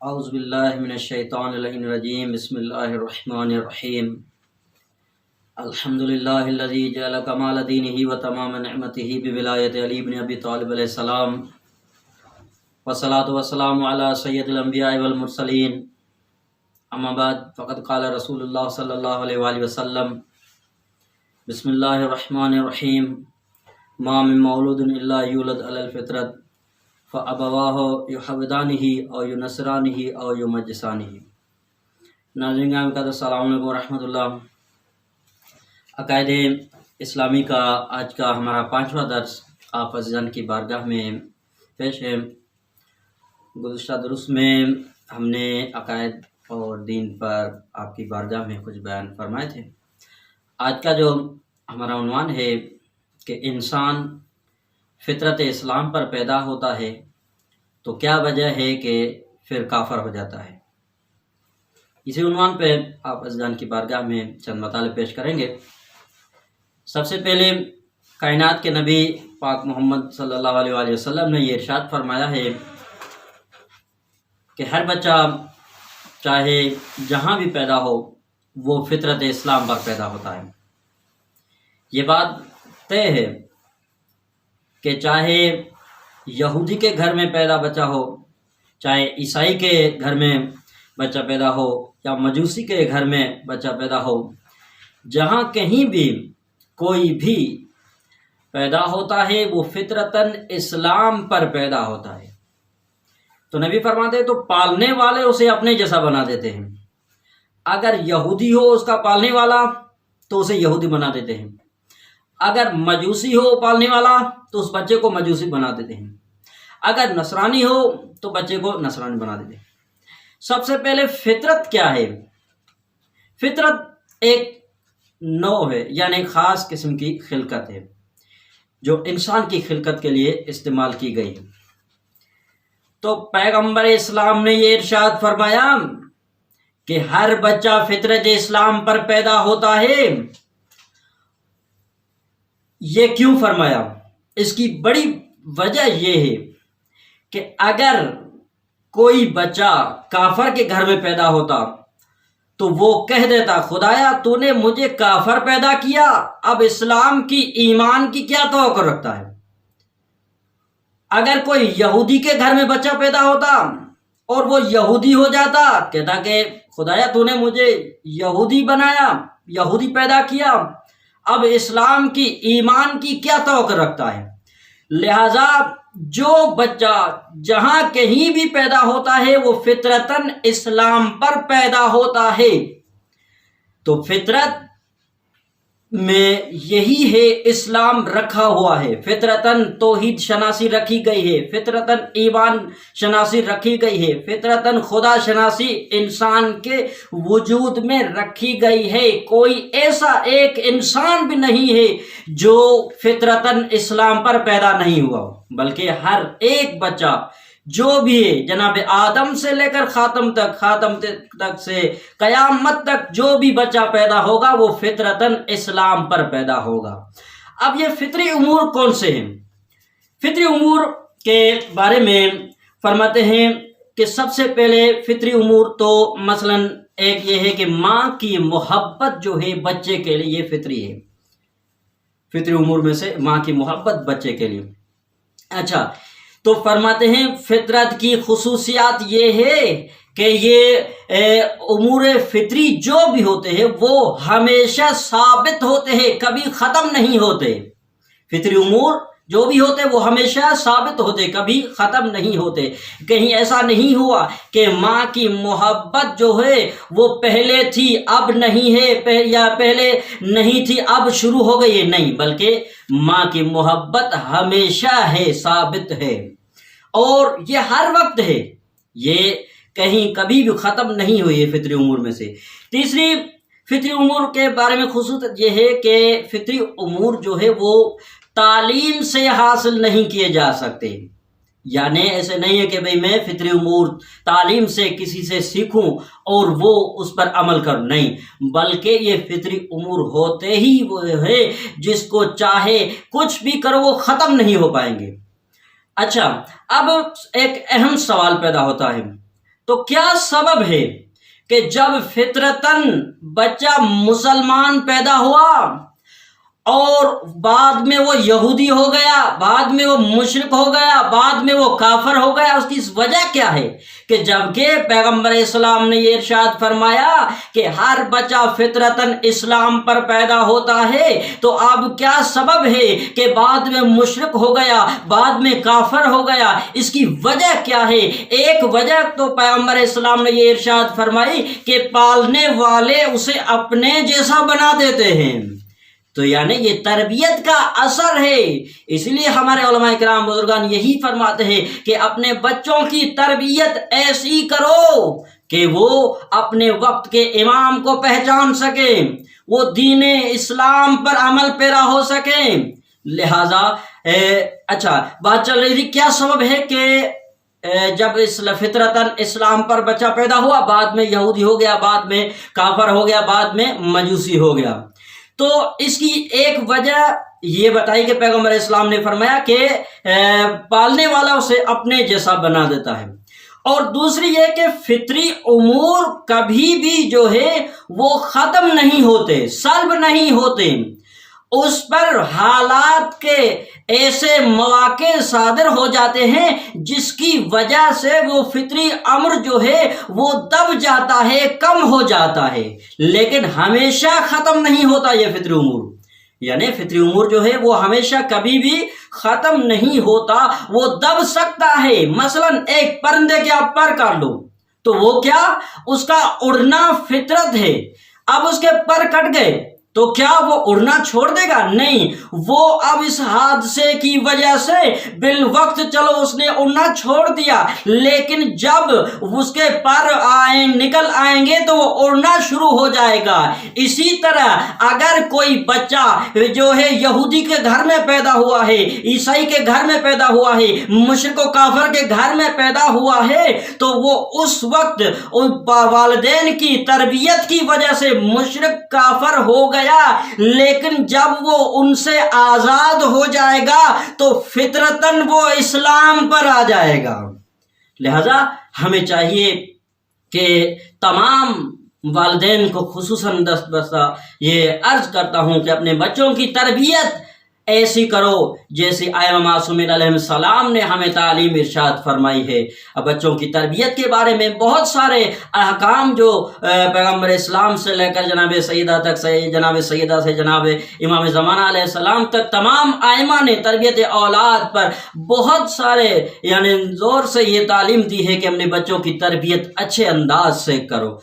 اعوذ باللہ من الشیطان اللعین الرجیم بسم اللہ الرحمن الرحیم الحمد للہ الذی جعل کمال دینہ و تمام نعمتہ بولایت علی بن ابی طالب علیہ السلام والصلاۃ والسلام علی سید الانبیاء والمرسلین اما بعد فقد قال رسول اللہ صلی اللہ علیہ وآلہ وسلم بسم اللہ الرحمن الرحیم ما من مولود الا یولد علی الفطرۃ فابواہ یحودانہ او ینصرانہ او یمجسانہ۔ ناظرین گرامی کا السلام علیکم ورحمۃ اللہ۔ عقائد اسلامی کا آج کا ہمارا 5واں درس آپ عزیزان کی بارگاہ میں پیش ہے۔ گزشتہ درس میں ہم نے عقائد اور دین پر آپ کی بارگاہ میں کچھ بیان فرمائے تھے۔ آج کا جو ہمارا عنوان ہے کہ انسان فطرت اسلام پر پیدا ہوتا ہے تو کیا وجہ ہے کہ پھر کافر ہو جاتا ہے، اسی عنوان پہ آپ عزیزان کی بارگاہ میں چند مطالب پیش کریں گے۔ سب سے پہلے کائنات کے نبی پاک محمد صلی اللہ علیہ وآلہ وسلم نے یہ ارشاد فرمایا ہے کہ ہر بچہ چاہے جہاں بھی پیدا ہو وہ فطرت اسلام پر پیدا ہوتا ہے۔ یہ بات طے ہے کہ چاہے یہودی کے گھر میں پیدا بچہ ہو، چاہے عیسائی کے گھر میں بچہ پیدا ہو یا مجوسی کے گھر میں بچہ پیدا ہو، جہاں کہیں بھی کوئی بھی پیدا ہوتا ہے وہ فطرتاً اسلام پر پیدا ہوتا ہے۔ تو نبی فرماتے ہیں تو پالنے والے اسے اپنے جیسا بنا دیتے ہیں۔ اگر یہودی ہو اس کا پالنے والا تو اسے یہودی بنا دیتے ہیں، اگر مجوسی ہو پالنے والا تو اس بچے کو مجوسی بنا دیتے ہیں، اگر نصرانی ہو تو بچے کو نصرانی بنا دیتے ہیں۔ سب سے پہلے فطرت کیا ہے؟ فطرت ایک نوع ہے، یعنی ایک خاص قسم کی خلقت ہے جو انسان کی خلقت کے لیے استعمال کی گئی۔ تو پیغمبر اسلام نے یہ ارشاد فرمایا کہ ہر بچہ فطرت اسلام پر پیدا ہوتا ہے۔ یہ کیوں فرمایا؟ اس کی بڑی وجہ یہ ہے کہ اگر کوئی بچہ کافر کے گھر میں پیدا ہوتا تو وہ کہہ دیتا خدایا تو نے مجھے کافر پیدا کیا، اب اسلام کی ایمان کی کیا توقع رکھتا ہے۔ اگر کوئی یہودی کے گھر میں بچہ پیدا ہوتا اور وہ یہودی ہو جاتا، کہتا کہ خدایا تو نے مجھے یہودی بنایا، یہودی پیدا کیا، اب اسلام کی ایمان کی کیا توقع رکھتا ہے۔ لہذا جو بچہ جہاں کہیں بھی پیدا ہوتا ہے وہ فطرتاً اسلام پر پیدا ہوتا ہے۔ تو فطرت میں یہی ہے، اسلام رکھا ہوا ہے، فطرتاً توحید شناسی رکھی گئی ہے، فطرتاً ایمان شناسی رکھی گئی ہے، فطرتاً خدا شناسی انسان کے وجود میں رکھی گئی ہے۔ کوئی ایسا ایک انسان بھی نہیں ہے جو فطرتاً اسلام پر پیدا نہیں ہوا، بلکہ ہر ایک بچہ جو بھی ہے جناب آدم سے لے کر خاتم تک سے قیامت تک جو بھی بچہ پیدا ہوگا وہ فطرتاً اسلام پر پیدا ہوگا۔ اب یہ فطری امور کون سے ہیں؟ فطری امور کے بارے میں فرماتے ہیں کہ سب سے پہلے فطری امور تو مثلا ایک یہ ہے کہ ماں کی محبت جو ہے بچے کے لیے یہ فطری ہے۔ فطری امور میں سے ماں کی محبت بچے کے لیے۔ اچھا، تو فرماتے ہیں فطرت کی خصوصیات یہ ہے کہ یہ امور فطری جو بھی ہوتے ہیں وہ ہمیشہ ثابت ہوتے ہیں، کبھی ختم نہیں ہوتے۔ فطری امور جو بھی ہوتے وہ ہمیشہ ثابت ہوتے، کبھی ختم نہیں ہوتے۔ کہیں ایسا نہیں ہوا کہ ماں کی محبت جو ہے وہ پہلے تھی اب نہیں ہے، یا پہلے نہیں تھی اب شروع ہو گئی ہے، نہیں، بلکہ ماں کی محبت ہمیشہ ہے، ثابت ہے، اور یہ ہر وقت ہے، یہ کہیں کبھی بھی ختم نہیں ہوئی ہے فطری امور میں سے۔ تیسری فطری امور کے بارے میں خصوصیت یہ ہے کہ فطری امور جو ہے وہ تعلیم سے حاصل نہیں کیے جا سکتے، یعنی ایسے نہیں ہے کہ بھئی میں فطری امور تعلیم سے کسی سے سیکھوں اور وہ اس پر عمل کروں، نہیں، بلکہ یہ فطری امور ہوتے ہی وہ ہے جس کو چاہے کچھ بھی کرو وہ ختم نہیں ہو پائیں گے۔ اچھا، اب ایک اہم سوال پیدا ہوتا ہے تو کیا سبب ہے کہ جب فطرتاً بچہ مسلمان پیدا ہوا اور بعد میں وہ یہودی ہو گیا، بعد میں وہ مشرک ہو گیا، بعد میں وہ کافر ہو گیا، اس کی وجہ کیا ہے؟ کہ جبکہ پیغمبر اسلام نے یہ ارشاد فرمایا کہ ہر بچہ فطرتاً اسلام پر پیدا ہوتا ہے، تو اب کیا سبب ہے کہ بعد میں مشرک ہو گیا، بعد میں کافر ہو گیا؟ اس کی وجہ کیا ہے؟ ایک وجہ تو پیغمبر اسلام نے یہ ارشاد فرمائی کہ پالنے والے اسے اپنے جیسا بنا دیتے ہیں۔ تو یعنی یہ تربیت کا اثر ہے۔ اس لیے ہمارے علماء کرام بزرگان یہی فرماتے ہیں کہ اپنے بچوں کی تربیت ایسی کرو کہ وہ اپنے وقت کے امام کو پہچان سکیں، وہ دین اسلام پر عمل پیرا ہو سکیں۔ لہذا اچھا بات چل رہی تھی کیا سبب ہے کہ جب فطرتاً اسلام پر بچہ پیدا ہوا، بعد میں یہودی ہو گیا، بعد میں کافر ہو گیا، بعد میں مجوسی ہو گیا؟ تو اس کی ایک وجہ یہ بتائی کہ پیغمبر اسلام نے فرمایا کہ پالنے والا اسے اپنے جیسا بنا دیتا ہے، اور دوسری یہ کہ فطری امور کبھی بھی جو ہے وہ ختم نہیں ہوتے، سلب نہیں ہوتے، اس پر حالات کے ایسے مواقع صادر ہو جاتے ہیں جس کی وجہ سے وہ فطری امر جو ہے وہ دب جاتا ہے، کم ہو جاتا ہے، لیکن ہمیشہ ختم نہیں ہوتا یہ فطری امور۔ یعنی فطری امور جو ہے وہ ہمیشہ کبھی بھی ختم نہیں ہوتا، وہ دب سکتا ہے۔ مثلا ایک پرندے کے آپ پر کاٹ لو تو وہ کیا، اس کا اڑنا فطرت ہے، اب اس کے پر کٹ گئے تو کیا وہ اڑنا چھوڑ دے گا؟ نہیں، وہ اب اس حادثے کی وجہ سے بالوقت چلو اس نے اڑنا چھوڑ دیا، لیکن جب اس کے پر نکل آئیں گے تو وہ اڑنا شروع ہو جائے گا۔ اسی طرح اگر کوئی بچہ جو ہے یہودی کے گھر میں پیدا ہوا ہے، عیسائی کے گھر میں پیدا ہوا ہے، مشرک و کافر کے گھر میں پیدا ہوا ہے، تو وہ اس وقت والدین کی تربیت کی وجہ سے مشرک کافر ہو گیا، لیکن جب وہ ان سے آزاد ہو جائے گا تو فطرتاً وہ اسلام پر آ جائے گا۔ لہذا ہمیں چاہیے کہ تمام والدین کو خصوصاً دستبستہ یہ عرض کرتا ہوں کہ اپنے بچوں کی تربیت ایسی کرو جیسی ائمہ معصومین علیہ السلام نے ہمیں تعلیم ارشاد فرمائی ہے۔ اب بچوں کی تربیت کے بارے میں بہت سارے احکام جو پیغمبر اسلام سے لے کر جناب سیدہ تک، جناب سیدہ سے جناب امام زمانہ علیہ السلام تک تمام ائمہ نے تربیت اولاد پر بہت سارے یعنی زور سے یہ تعلیم دی ہے کہ اپنے بچوں کی تربیت اچھے انداز سے کرو۔